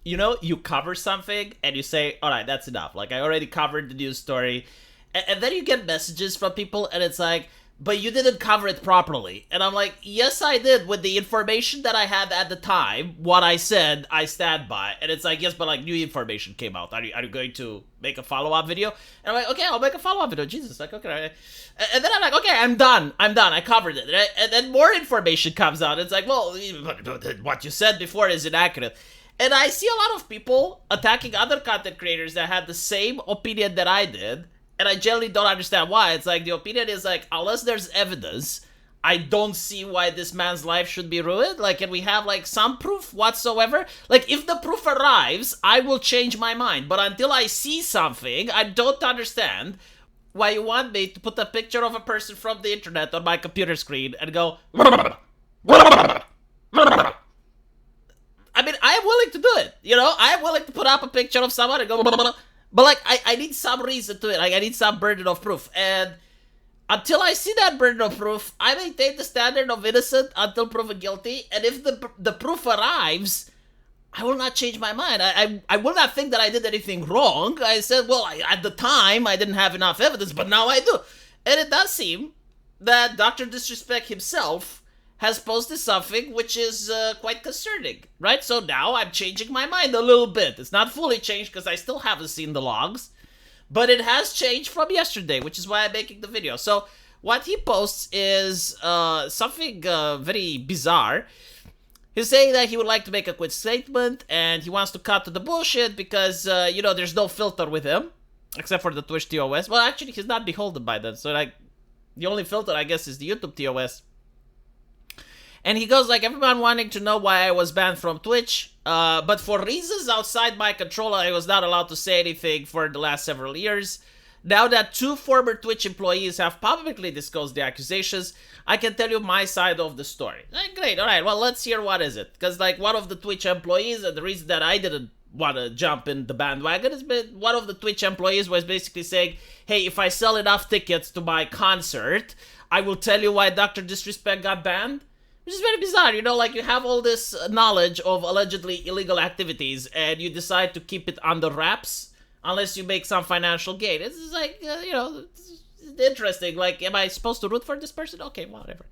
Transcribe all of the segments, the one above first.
you know, you cover something and you say, all right, that's enough. Like, I already covered the news story. And then you get messages from people and it's like, but you didn't cover it properly. And I'm like, yes, I did. With the information that I had at the time, what I said, I stand by. And it's like, yes, but like new information came out. Are you going to make a follow-up video? And I'm like, okay, I'll make a follow-up video. Jesus, like, okay. And then I'm like, okay, I'm done. I covered it. And then more information comes out. It's like, well, what you said before is inaccurate. And I see a lot of people attacking other content creators that had the same opinion that I did. And I generally don't understand why. It's like, the opinion is like, unless there's evidence, I don't see why this man's life should be ruined. Like, can we have, like, some proof whatsoever? Like, if the proof arrives, I will change my mind. But until I see something, I don't understand why you want me to put a picture of a person from the internet on my computer screen and go... I mean, I am willing to do it, you know? I am willing to put up a picture of someone and go... But, like, I need some reason to it. Like, I need some burden of proof. And until I see that burden of proof, I maintain the standard of innocent until proven guilty. And if the proof arrives, I will not change my mind. I will not think that I did anything wrong. I said, well, at the time, I didn't have enough evidence, but now I do. And it does seem that Dr. Disrespect himself has posted something which is quite concerning, right? So now I'm changing my mind a little bit. It's not fully changed because I still haven't seen the logs, but it has changed from yesterday, which is why I'm making the video. So what he posts is something very bizarre. He's saying that he would like to make a quick statement and he wants to cut to the bullshit because, you know, there's no filter with him, except for the Twitch TOS. Well, actually, he's not beholden by that. So, like, the only filter, I guess, is the YouTube TOS. And he goes like, everyone wanting to know why I was banned from Twitch, but for reasons outside my control, I was not allowed to say anything for the last several years. Now that 2 former Twitch employees have publicly disclosed the accusations, I can tell you my side of the story. Like, great, alright, well, let's hear what is it. Because, like, one of the Twitch employees, and the reason that I didn't want to jump in the bandwagon is one of the Twitch employees was basically saying, hey, if I sell enough tickets to my concert, I will tell you why Dr. Disrespect got banned. Which is very bizarre, you know, like you have all this knowledge of allegedly illegal activities and you decide to keep it under wraps unless you make some financial gain. It's like, you know, it's interesting. Like, am I supposed to root for this person? Okay, whatever.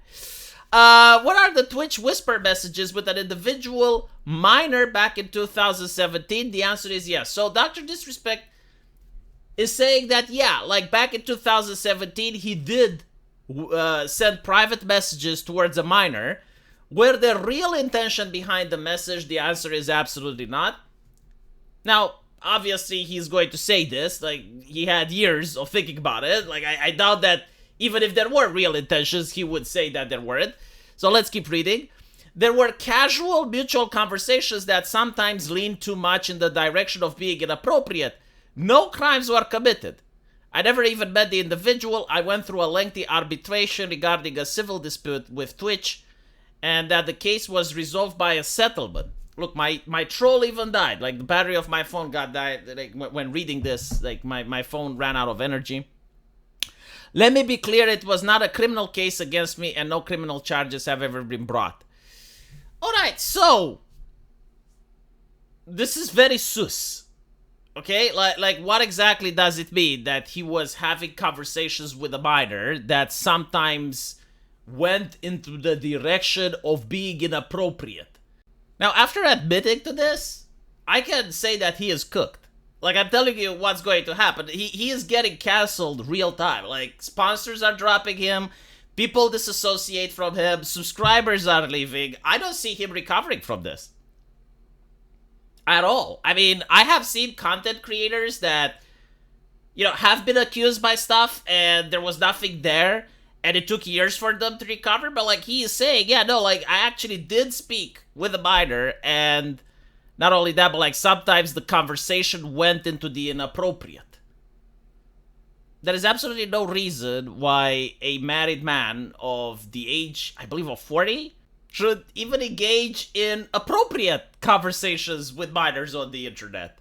What are the Twitch whisper messages with an individual minor back in 2017? The answer is yes. So Dr. Disrespect is saying that, yeah, like back in 2017, he did send private messages towards a minor. Were the real intention behind the message? The answer is absolutely not. Now, obviously, he's going to say this. Like, he had years of thinking about it. Like, I doubt that even if there were real intentions, he would say that there weren't. So let's keep reading. There were casual mutual conversations that sometimes leaned too much in the direction of being inappropriate. No crimes were committed. I never even met the individual. I went through a lengthy arbitration regarding a civil dispute with Twitch, and that the case was resolved by a settlement. Look, my troll even died. Like, the battery of my phone got died. Like, when reading this, like, my phone ran out of energy. Let me be clear, it was not a criminal case against me, and no criminal charges have ever been brought. Alright, so this is very sus. Okay, like what exactly does it mean that he was having conversations with a minor that sometimes went into the direction of being inappropriate? Now, after admitting to this, I can say that he is cooked. Like, I'm telling you what's going to happen. He is getting canceled real time. Like, sponsors are dropping him, people disassociate from him, subscribers are leaving. I don't see him recovering from this at all. I mean, I have seen content creators that, you know, have been accused by stuff and there was nothing there and it took years for them to recover, but like he is saying, yeah, no, like I actually did speak with a minor, and not only that, but like sometimes the conversation went into the inappropriate. There is absolutely no reason why a married man of the age, I believe, of 40 should even engage in appropriate conversations with minors on the internet.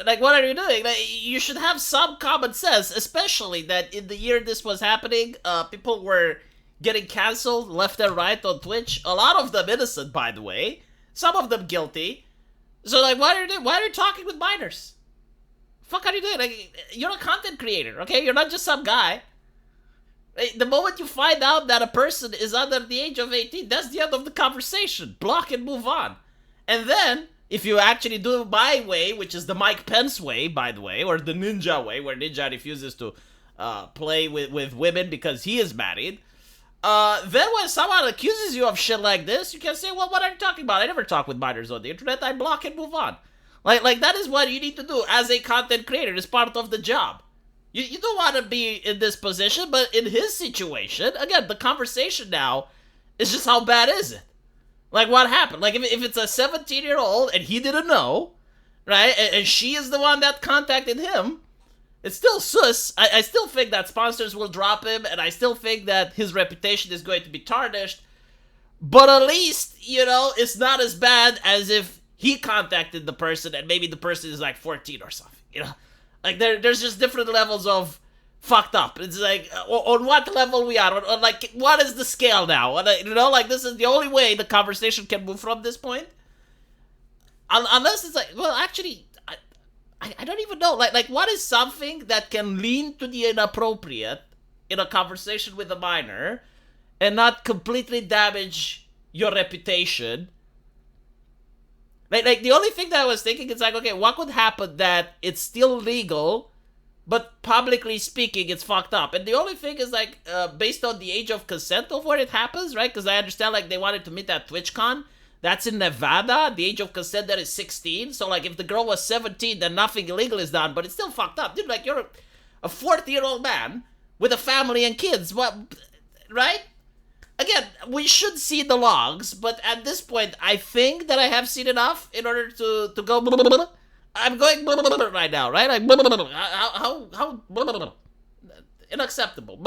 Like, what are you doing? Like, you should have some common sense, especially that in the year this was happening, people were getting canceled left and right on Twitch. A lot of them innocent, by the way. Some of them guilty. So like, why are you talking with minors? Fuck are you doing? Like, you're a content creator, okay? You're not just some guy. The moment you find out that a person is under the age of 18, that's the end of the conversation. Block and move on. And then, if you actually do it my way, which is the Mike Pence way, by the way, or the Ninja way, where Ninja refuses to play with women because he is married, then when someone accuses you of shit like this, you can say, well, what are you talking about? I never talk with minors on the internet. I block and move on. Like that is what you need to do as a content creator. It's part of the job. You don't want to be in this position, but in his situation, again, the conversation now is just how bad is it? Like, what happened? Like, if it's a 17-year-old and he didn't know, right, and she is the one that contacted him, it's still sus. I still think that sponsors will drop him, and I still think that his reputation is going to be tarnished, but at least, it's not as bad as if he contacted the person and maybe the person is like 14 or something, Like, there's just different levels of fucked up. It's like, on what level we are. On like, what is the scale now? Like, this is the only way the conversation can move from this point. Unless it's like, well, actually, I don't even know. Like, what is something that can lean to the inappropriate in a conversation with a minor and not completely damage your reputation? Like the only thing that I was thinking is like, okay, what could happen that it's still legal, but publicly speaking, it's fucked up? And the only thing is like, based on the age of consent of where it happens, right? Because I understand like they wanted to meet at TwitchCon. That's in Nevada. The age of consent there is 16. So like if the girl was 17, then nothing illegal is done, but it's still fucked up. Dude, like you're a 40-year-old man with a family and kids. What, right? Again, we should see the logs, but at this point, I think that I have seen enough in order to go. I'm going right now, right? Like how unacceptable.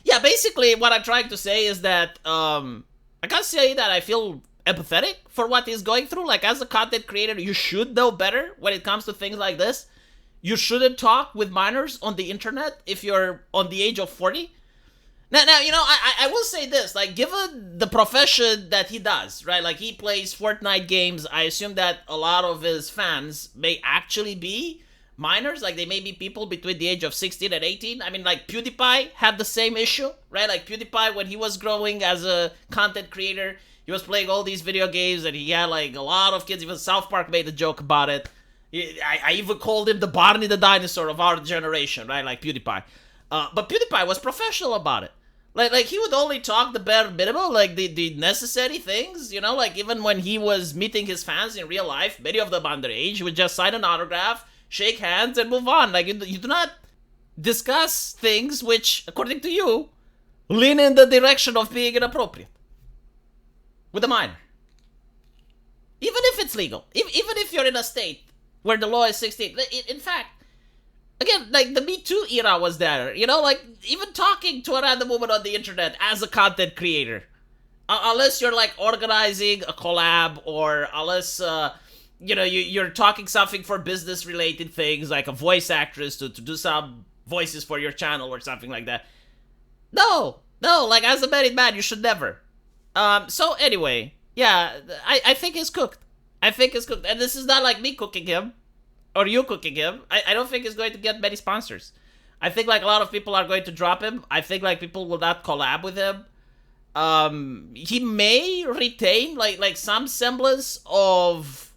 Yeah, basically, what I'm trying to say is that I can't say that I feel empathetic for what he's going through. Like, as a content creator, you should know better when it comes to things like this. You shouldn't talk with minors on the internet if you're on the age of 40. Now, I will say this, like, given the profession that he does, right, like, he plays Fortnite games, I assume that a lot of his fans may actually be minors, like, they may be people between the age of 16 and 18, I mean, like, PewDiePie had the same issue, right, like, PewDiePie, when he was growing as a content creator, he was playing all these video games, and he had, like, a lot of kids, even South Park made a joke about it. I even called him the Barney the Dinosaur of our generation, right, like, PewDiePie. But PewDiePie was professional about it. Like he would only talk the bare minimum, like the necessary things, like even when he was meeting his fans in real life, many of them underage, he would just sign an autograph, shake hands, and move on. Like, you do not discuss things which, according to you, lean in the direction of being inappropriate with a minor. Even if it's legal. Even if you're in a state where the law is 16. In fact, again, like, the Me Too era was there, like, even talking to a random woman on the internet as a content creator. Unless you're, like, organizing a collab, or unless, you're talking something for business-related things, like a voice actress to do some voices for your channel or something like that. No, like, as a married man, you should never. So anyway, yeah, I think he's cooked. And this is not like me cooking him. Or you cooking him. I don't think he's going to get many sponsors. I think like a lot of people are going to drop him. I think like people will not collab with him. He may retain like some semblance of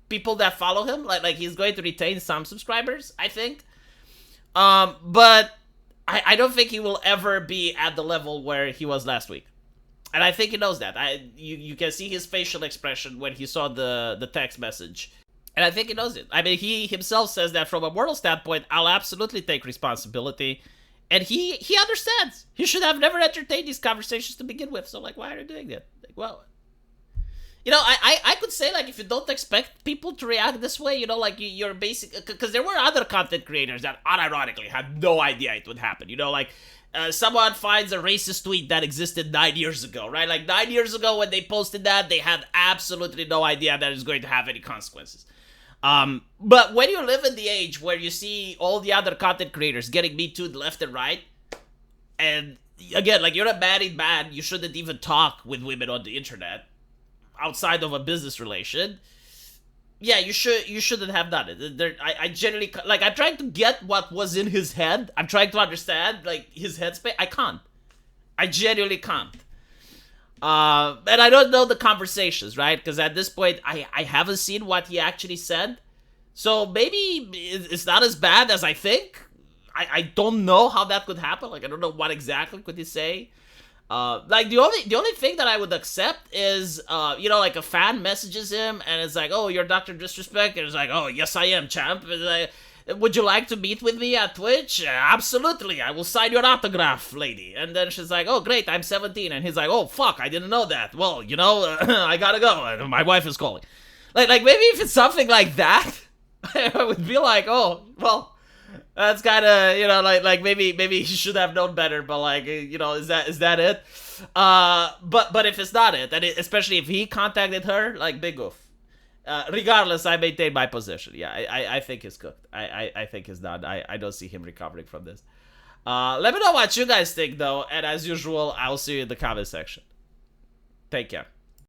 people that follow him. Like he's going to retain some subscribers, I think. But I don't think he will ever be at the level where he was last week. And I think he knows that. You can see his facial expression when he saw the text message. And I think he knows it. I mean, he himself says that from a moral standpoint, I'll absolutely take responsibility. And he understands. He should have never entertained these conversations to begin with. So, like, why are you doing that? Like, well, I could say, like, if you don't expect people to react this way, like, you're basic... Because there were other content creators that, unironically, had no idea it would happen. Like, someone finds a racist tweet that existed 9 years ago, right? Like, 9 years ago when they posted that, they had absolutely no idea that it's going to have any consequences. But when you live in the age where you see all the other content creators getting Me Too'd left and right, and again, like, you're a married man, you shouldn't even talk with women on the internet. outside of a business relation, yeah, you shouldn't have done it. I genuinely, like, I'm trying to get what was in his head. I'm trying to understand, like, his headspace. I can't. I genuinely can't. And I don't know the conversations, right? Because at this point, I haven't seen what he actually said. So maybe it's not as bad as I think. I don't know how that could happen. Like, I don't know what exactly could he say. Like, the only thing that I would accept is, like, a fan messages him and it's like, oh, you're Dr. Disrespect, and it's like, oh, yes, I am, champ. And like, would you like to meet with me at Twitch? Absolutely, I will sign your autograph, lady. And then she's like, oh, great, I'm 17. And he's like, oh, fuck, I didn't know that. Well, I gotta go. My wife is calling. Like maybe if it's something like that, I would be like, oh, well, that's kind of, like maybe he should have known better, but like, is that it? But if it's not it, and especially if he contacted her, like, big oof. Regardless, I maintain my position. Yeah, I think he's cooked. I think he's done. I don't see him recovering from this. Let me know what you guys think, though, and as usual, I'll see you in the comment section. Take care.